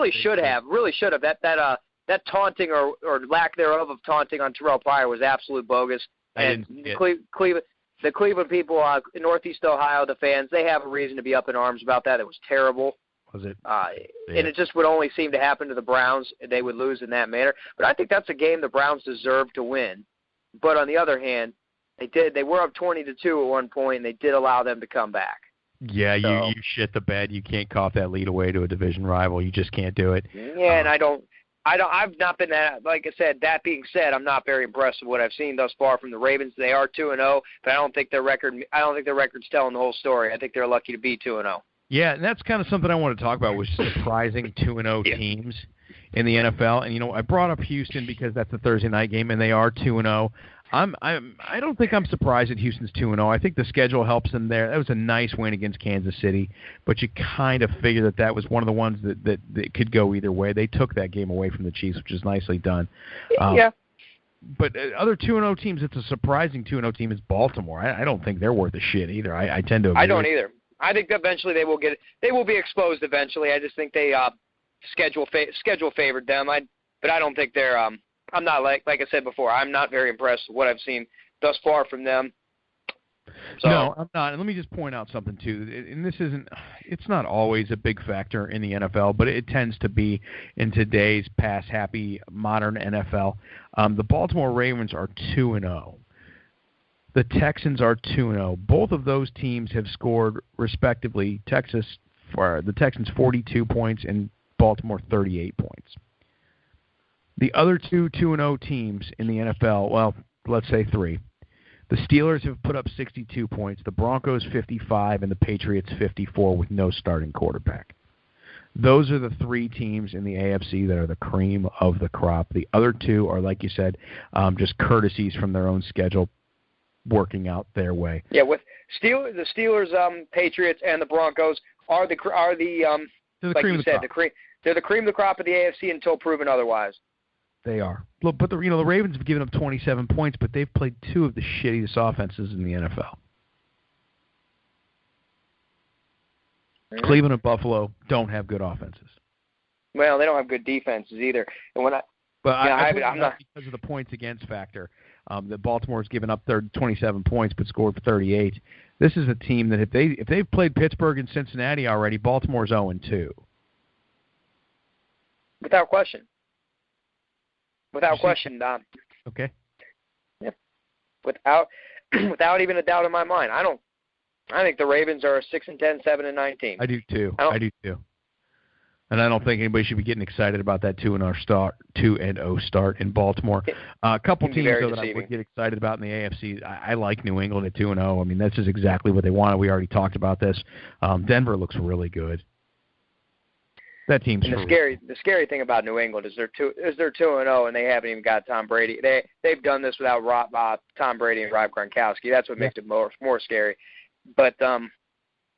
really should have. That taunting or lack thereof of taunting on Terrell Pryor was absolute bogus. And the Cleveland people in Northeast Ohio, the fans, they have a reason to be up in arms about that. It was terrible. Was it? And it just would only seem to happen to the Browns. They would lose in that manner. But I think that's a game the Browns deserved to win. But on the other hand, they did. They were up 20-2 at one point, and they did allow them to come back. Yeah, so, you shit the bed. You can't cough that lead away to a division rival. You just can't do it. Yeah, and I've not been that. Like I said, that being said, I'm not very impressed with what I've seen thus far from the Ravens. They are 2-0, but I don't think their record's telling the whole story. I think they're lucky to be 2-0. Yeah, and that's kind of something I want to talk about, was surprising 2-0 teams in the NFL. And I brought up Houston because that's a Thursday night game, and they are 2-0. I don't think I'm surprised that Houston's 2-0. I think the schedule helps them there. That was a nice win against Kansas City, but you kind of figure that was one of the ones that could go either way. They took that game away from the Chiefs, which is nicely done. Yeah. But other 2-0 teams, it's a surprising 2-0 team is Baltimore. I don't think they're worth a shit either. I tend to agree. I don't either. I think eventually they will be exposed eventually. I just think they schedule favored them. But I don't think they're I'm not like I said before, I'm not very impressed with what I've seen thus far from them. So, no, I'm not. And let me just point out something too. And it's not always a big factor in the NFL, but it tends to be in today's pass-happy modern NFL. The Baltimore Ravens are 2-0. The Texans are 2-0. Both of those teams have scored, respectively, the Texans 42 points and Baltimore 38 points. The other two 2-0 teams in the NFL, well, let's say three. The Steelers have put up 62 points, the Broncos 55, and the Patriots 54 with no starting quarterback. Those are the three teams in the AFC that are the cream of the crop. The other two are, like you said, just courtesies from their own schedule working out their way. Yeah, with the Steelers, Patriots, and the Broncos are the like cream you of the said, crop. They're the cream of the crop of the AFC until proven otherwise. They are. Look, but the Ravens have given up 27 points, but they've played two of the shittiest offenses in the NFL. Mm-hmm. Cleveland and Buffalo don't have good offenses. Well, they don't have good defenses either. And I'm not because of the points against factor. That Baltimore's given up 27 points but scored for 38. This is a team that if they've played Pittsburgh and Cincinnati already, Baltimore's 0-2. Without question. Without question, Don. Okay. Yeah. Without even a doubt in my mind. I think the Ravens are a 6-10, 7-9 team. I do too. And I don't think anybody should be getting excited about that 2-0 start in Baltimore. A couple teams though that I would get excited about in the AFC. I like New England at 2-0. I mean, that's just exactly what they wanted. We already talked about this. Denver looks really good. That team's and the scary thing about New England is they're 2-0 and they haven't even got Tom Brady. They've done this without Tom Brady and Rob Gronkowski. That's what makes it more scary. But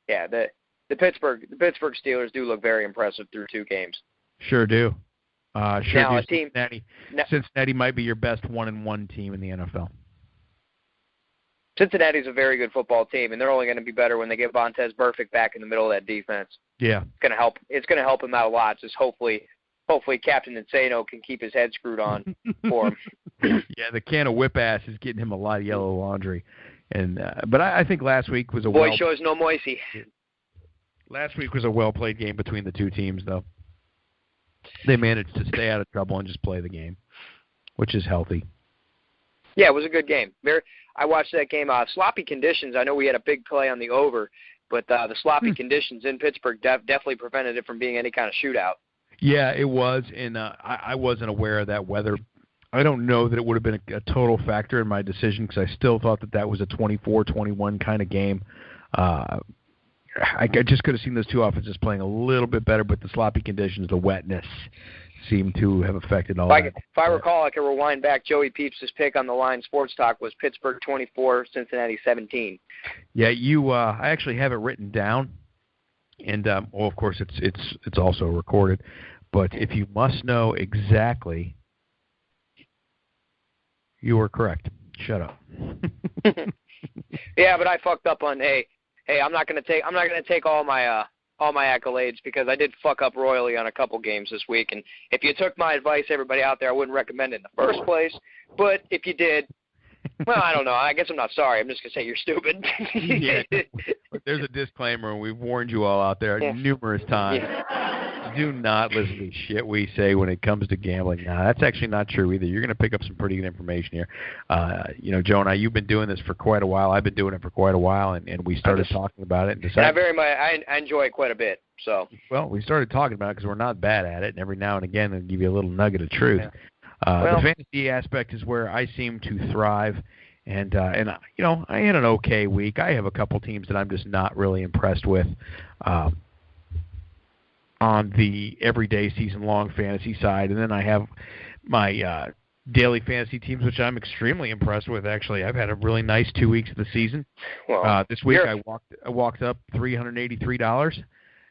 yeah, the Pittsburgh Steelers do look very impressive through two games. Sure do. Now, Cincinnati might be your best 1-1 team in the NFL. Cincinnati's a very good football team, and they're only going to be better when they get Vontaze Burfict back in the middle of that defense. Yeah, it's going to help him out a lot. Just hopefully Captain Insano can keep his head screwed on for him. Yeah, the can of whip ass is getting him a lot of yellow laundry, and but I think last week was boy shows no moisey. Last week was a well played game between the two teams, though. They managed to stay out of trouble and just play the game, which is healthy. Yeah, it was a good game. I watched that game. Sloppy conditions. I know we had a big play on the over, but the sloppy conditions in Pittsburgh definitely prevented it from being any kind of shootout. Yeah, it was, and I wasn't aware of that weather. I don't know that it would have been a total factor in my decision because I still thought that was a 24-21 kind of game. I just could have seen those two offenses playing a little bit better, but the sloppy conditions, the wetness, seemed to have affected all that. If I recall, I can rewind back. Joey Peeps' pick on the line Sports Talk was Pittsburgh 24, Cincinnati 17. Yeah, I actually have it written down, and of course it's also recorded. But if you must know exactly, you were correct. Shut up. Yeah, but I fucked up on Hey, I'm not gonna take all my all my accolades because I did fuck up royally on a couple games this week. And if you took my advice, everybody out there, I wouldn't recommend it in the first place. But if you did, well, I don't know. I guess I'm not sorry. I'm just going to say you're stupid. Yeah. There's a disclaimer, and we've warned you all out there numerous times. Yeah. Do not listen to the shit we say when it comes to gambling. Now, that's actually not true either. You're going to pick up some pretty good information here. Joe and I, you've been doing this for quite a while. I've been doing it for quite a while, and we started talking about it. And decided, I enjoy it quite a bit. So. Well, we started talking about it because we're not bad at it, and every now and again it'll give you a little nugget of truth. Yeah. The fantasy aspect is where I seem to thrive, and I had an okay week. I have a couple teams that I'm just not really impressed with on the everyday season-long fantasy side, and then I have my daily fantasy teams, which I'm extremely impressed with. Actually, I've had a really nice 2 weeks of the season. Well, this week I walked up $383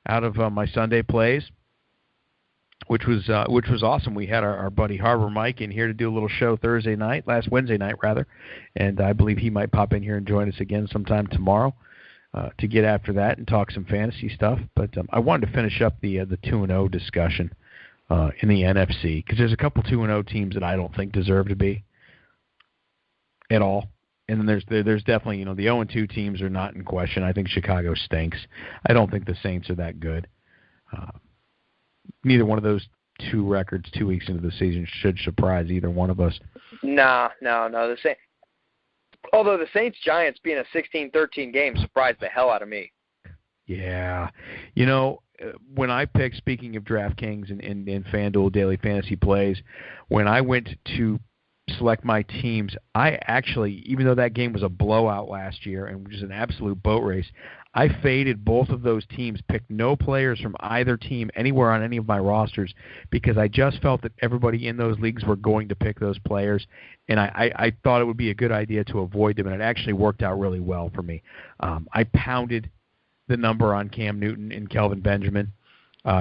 out of my Sunday plays. Which was awesome. We had our buddy Harbor Mike in here to do a little show last Wednesday night rather, and I believe he might pop in here and join us again sometime tomorrow to get after that and talk some fantasy stuff. But I wanted to finish up the 2-0 discussion in the NFC because there's a couple 2-0 teams that I don't think deserve to be at all. And then there's definitely the 0-2 teams are not in question. I think Chicago stinks. I don't think the Saints are that good. Neither one of those two records 2 weeks into the season should surprise either one of us. No. Although the Saints-Giants being a 16-13 game surprised the hell out of me. Yeah. When I picked, speaking of DraftKings and FanDuel Daily Fantasy Plays, when I went to select my teams, I actually, even though that game was a blowout last year and was an absolute boat race, I faded both of those teams, picked no players from either team anywhere on any of my rosters because I just felt that everybody in those leagues were going to pick those players, and I thought it would be a good idea to avoid them, and it actually worked out really well for me. I pounded the number on Cam Newton and Kelvin Benjamin.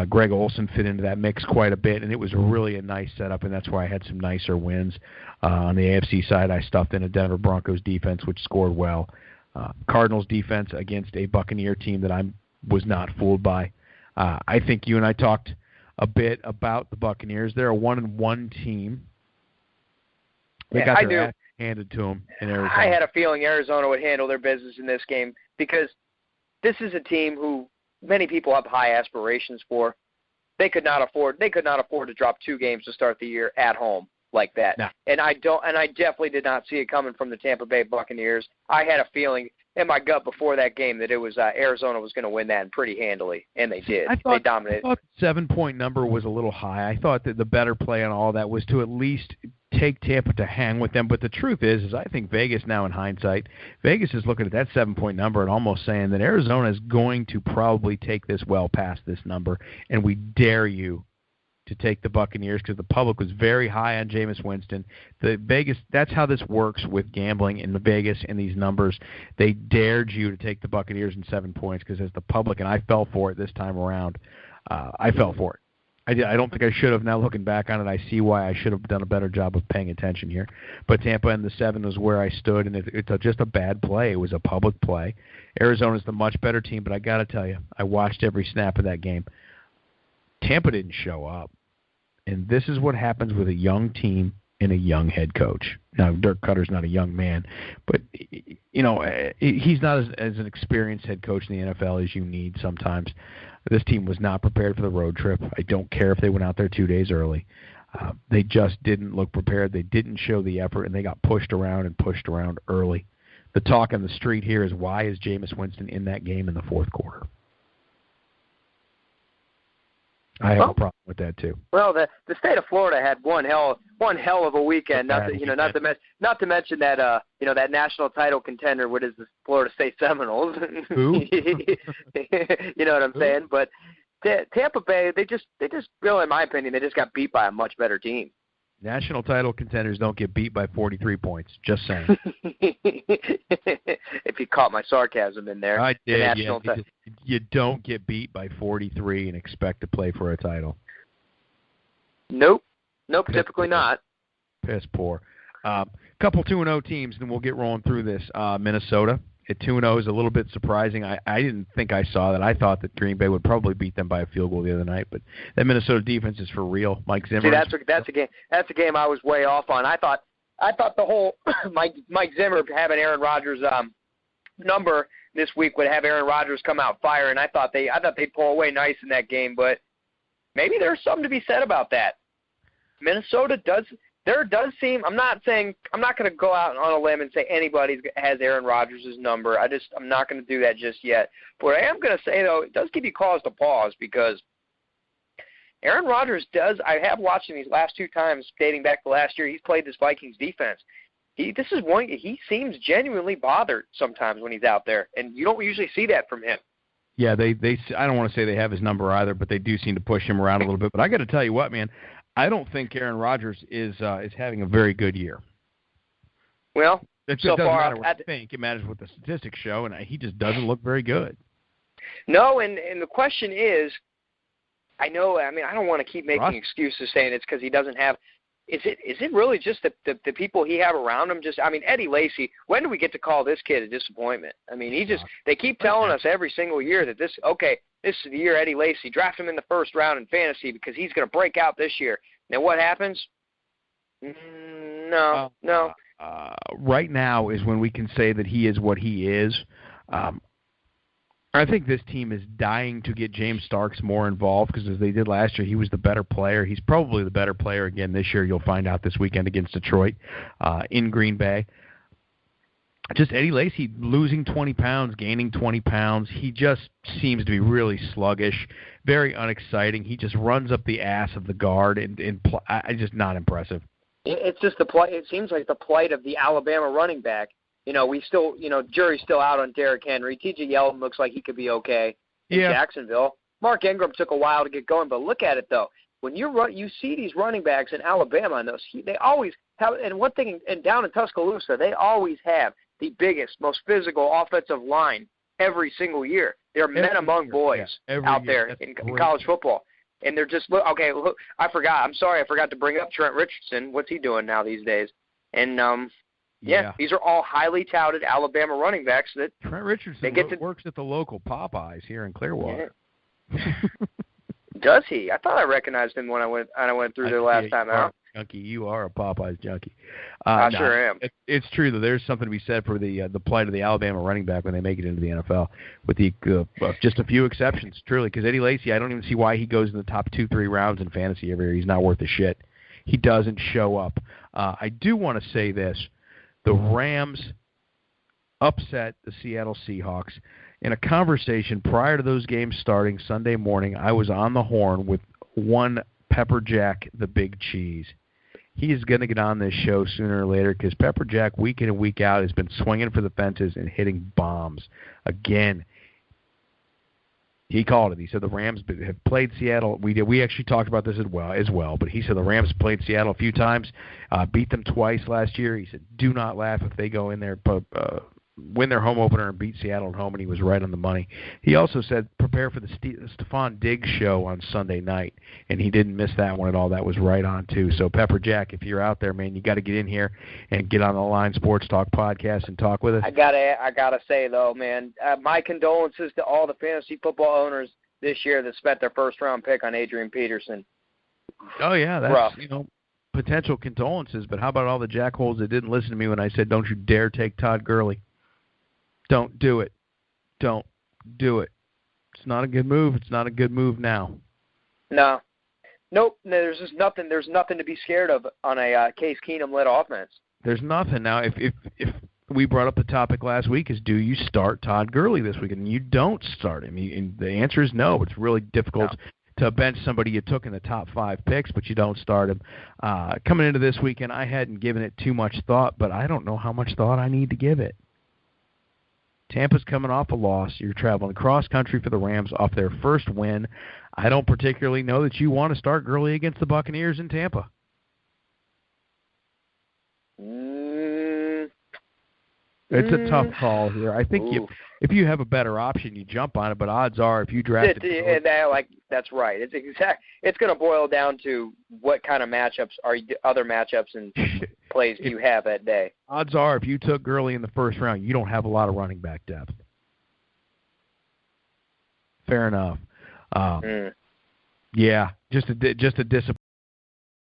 Greg Olsen fit into that mix quite a bit, and it was really a nice setup, and that's why I had some nicer wins. On the AFC side, I stuffed in a Denver Broncos defense, which scored well. Cardinals defense against a Buccaneer team that I was not fooled by. I think you and I talked a bit about the Buccaneers. They're a 1-1 team. They got their ass handed to them in Arizona. I had a feeling Arizona would handle their business in this game because this is a team who many people have high aspirations for. They could not afford to drop 2 games to start the year at home like that. No. And I definitely did not see it coming from the Tampa Bay Buccaneers. I had a feeling in my gut before that game that it was Arizona was going to win that and pretty handily, and they did. They dominated. I thought the 7-point number was a little high. I thought that the better play on all that was to at least take Tampa to hang with them. But the truth is I think Vegas now in hindsight, Vegas is looking at that 7-point number and almost saying that Arizona is going to probably take this well past this number, and we dare you to take the Buccaneers because the public was very high on Jameis Winston. The Vegas, that's how this works with gambling in the Vegas and these numbers. They dared you to take the Buccaneers in 7 points because as the public, and I fell for it this time around. I fell for it. I don't think I should have. Now looking back on it, I see why I should have done a better job of paying attention here. But Tampa and the 7 was where I stood, and it's just a bad play. It was a public play. Arizona's the much better team, but I got to tell you, I watched every snap of that game. Tampa didn't show up. And this is what happens with a young team and a young head coach. Now, Dirk Cutter's not a young man, but, he's not as an experienced head coach in the NFL as you need sometimes. This team was not prepared for the road trip. I don't care if they went out there 2 days early. They just didn't look prepared. They didn't show the effort, and they got pushed around early. The talk on the street here is, why is Jameis Winston in that game in the fourth quarter? I have a problem with that too. Well, the state of Florida had one hell of a weekend. Not to mention that that national title contender, what is the Florida State Seminoles? Who? You know what I'm saying? But Tampa Bay, they just really, in my opinion, they just got beat by a much better team. National title contenders don't get beat by 43 points. Just saying. If you caught my sarcasm in there. I did, you don't get beat by 43 and expect to play for a title. Nope, typically not. Piss poor. Couple 2-0 teams, then we'll get rolling through this. Minnesota at 2-0 is a little bit surprising. I didn't think I saw that. I thought that Green Bay would probably beat them by a field goal the other night, but that Minnesota defense is for real. Mike Zimmer. See, that's a game I was way off on. I thought the whole Mike Zimmer having Aaron Rodgers number this week would have Aaron Rodgers come out fire, and I thought they'd pull away nice in that game, but maybe there's something to be said about that. Minnesota does seem. I'm not going to go out on a limb and say anybody has Aaron Rodgers' number. I'm not going to do that just yet. But what I am going to say, though, it does give you cause to pause because Aaron Rodgers does. I have watched him these last 2 times dating back to last year. He's played this Vikings defense. He seems genuinely bothered sometimes when he's out there, and you don't usually see that from him. Yeah, I don't want to say they have his number either, but they do seem to push him around a little bit. But I got to tell you what, man, I don't think Aaron Rodgers is having a very good year. Well, it so doesn't far, matter what you think. It matters what the statistics show, and he just doesn't look very good. No, and the question is, I don't want to keep making excuses saying it's because he doesn't have. Is it really just the people he have around him? Eddie Lacy. When do we get to call this kid a disappointment? They keep telling us every single year that this is the year Eddie Lacy. Draft him in the first round in fantasy because he's going to break out this year. Then what happens? No. Right now is when we can say that he is what he is. I think this team is dying to get James Starks more involved because as they did last year, he was the better player. He's probably the better player again this year. You'll find out this weekend against Detroit in Green Bay. Just Eddie Lacy losing 20 pounds, gaining 20 pounds. He just seems to be really sluggish, very unexciting. He just runs up the ass of the guard, and just not impressive. It's just it seems like the plight of the Alabama running back. We still, jury's still out on Derrick Henry. T.J. Yeldon looks like he could be okay in Jacksonville. Mark Ingram took a while to get going, but look at it though. When you see these running backs in Alabama, and they always have. And one thing, and down in Tuscaloosa, they always have the biggest, most physical offensive line every single year. They're men among boys out there in college football. And they're just okay. Look, I forgot. I'm sorry, I forgot to bring up Trent Richardson. What's he doing now these days? And these are all highly touted Alabama running backs that Trent Richardson works at the local Popeyes here in Clearwater. Yeah. Does he? I thought I recognized him when I went through there last time out. Junkie, you are a Popeyes junkie. I sure am. It's true that there's something to be said for the plight of the Alabama running back when they make it into the NFL, with the just a few exceptions, truly. Because Eddie Lacy, I don't even see why he goes in the top 2-3 rounds in fantasy every year. He's not worth a shit. He doesn't show up. I do want to say this. The Rams upset the Seattle Seahawks. In a conversation prior to those games starting Sunday morning, I was on the horn with one Pepper Jack, the Big Cheese. He is going to get on this show sooner or later because Pepper Jack, week in and week out, has been swinging for the fences and hitting bombs. Again, he called it. He said the Rams have played Seattle. We actually talked about this as well. But he said the Rams played Seattle a few times, beat them twice last year. He said, do not laugh if they go in there, win their home opener and beat Seattle at home, and he was right on the money. He also said prepare for the Stephon Diggs show on Sunday night, and he didn't miss that one at all. That was right on, too. So, Pepper Jack, if you're out there, man, you got to get in here and get on the Line Sports Talk podcast and talk with us. I gotta say, though, man, my condolences to all the fantasy football owners this year that spent their first-round pick on Adrian Peterson. Oh, yeah, that's rough. Potential condolences, but how about all the jackholes that didn't listen to me when I said, don't you dare take Todd Gurley? Don't do it. Don't do it. It's not a good move. It's not a good move now. No. Nope. There's just nothing. There's nothing to be scared of on a Case Keenum-led offense. There's nothing. Now, if we brought up the topic last week is, do you start Todd Gurley this week? And you don't start him. And the answer is no. It's really difficult to bench somebody you took in the top 5 picks, but you don't start him. Coming into this weekend, I hadn't given it too much thought, but I don't know how much thought I need to give it. Tampa's coming off a loss. You're traveling cross-country for the Rams off their first win. I don't particularly know that you want to start Gurley against the Buccaneers in Tampa. No, It's a tough call here. I think if you have a better option, you jump on it. But odds are, if you draft that's right. It's going to boil down to what kind of matchups other matchups and plays do you have that day. Odds are, if you took Gurley in the first round, you don't have a lot of running back depth. Fair enough. Yeah, just a disappointment.